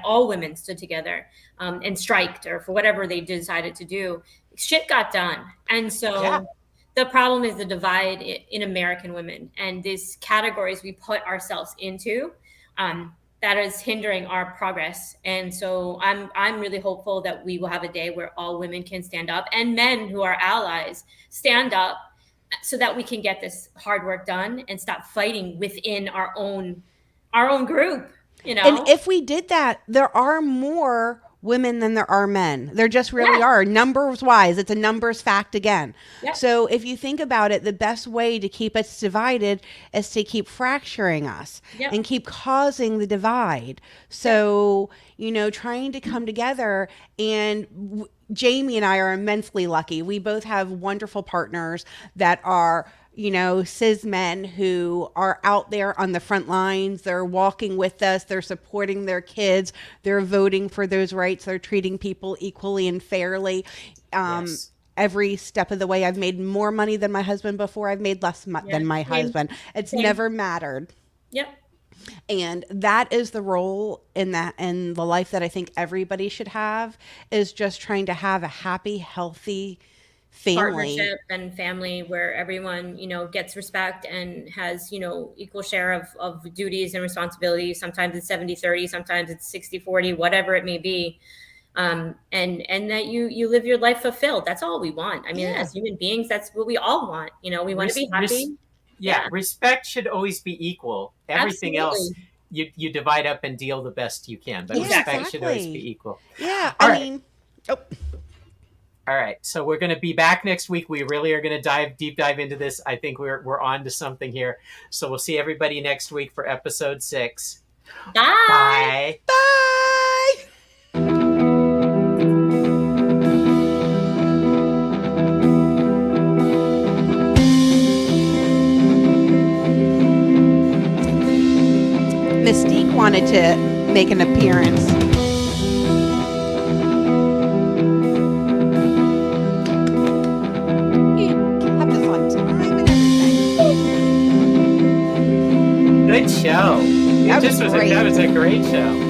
all women stood together and striked, or for whatever they decided to do, shit got done. And so the problem is the divide in American women and these categories we put ourselves into, that is hindering our progress. And so I'm really hopeful that we will have a day where all women can stand up, and men who are allies stand up, so that we can get this hard work done and stop fighting within our own group. And if we did that, there are more women than there are men. There just really are. Numbers wise, it's a numbers fact again. Yeah. So if you think about it, the best way to keep us divided is to keep fracturing us and keep causing the divide. So, trying to come together, and Jamie and I are immensely lucky. We both have wonderful partners that are cis men who are out there on the front lines. They're walking with us. They're supporting their kids. They're voting for those rights. They're treating people equally and fairly. every step of the way. I've made more money than my husband before. I've made less than my husband. It's never mattered. Yep. And that is the role in the life that I think everybody should have, is just trying to have a happy, healthy family. Partnership and family where everyone, gets respect and has, equal share of duties and responsibilities. Sometimes it's 70-30, sometimes it's 60-40, whatever it may be. And that you live your life fulfilled. That's all we want. I mean, as human beings, that's what we all want. We want to be happy. Respect should always be equal. Everything else, Absolutely. you divide up and deal the best you can. But respect should always be equal. Yeah, All right, so we're going to be back next week. We really are going to deep dive into this. I think we're on to something here. So we'll see everybody next week for episode 6. Bye. Bye. Bye. Mystique wanted to make an appearance. You kept us on time and everything. Good show. That was a great show.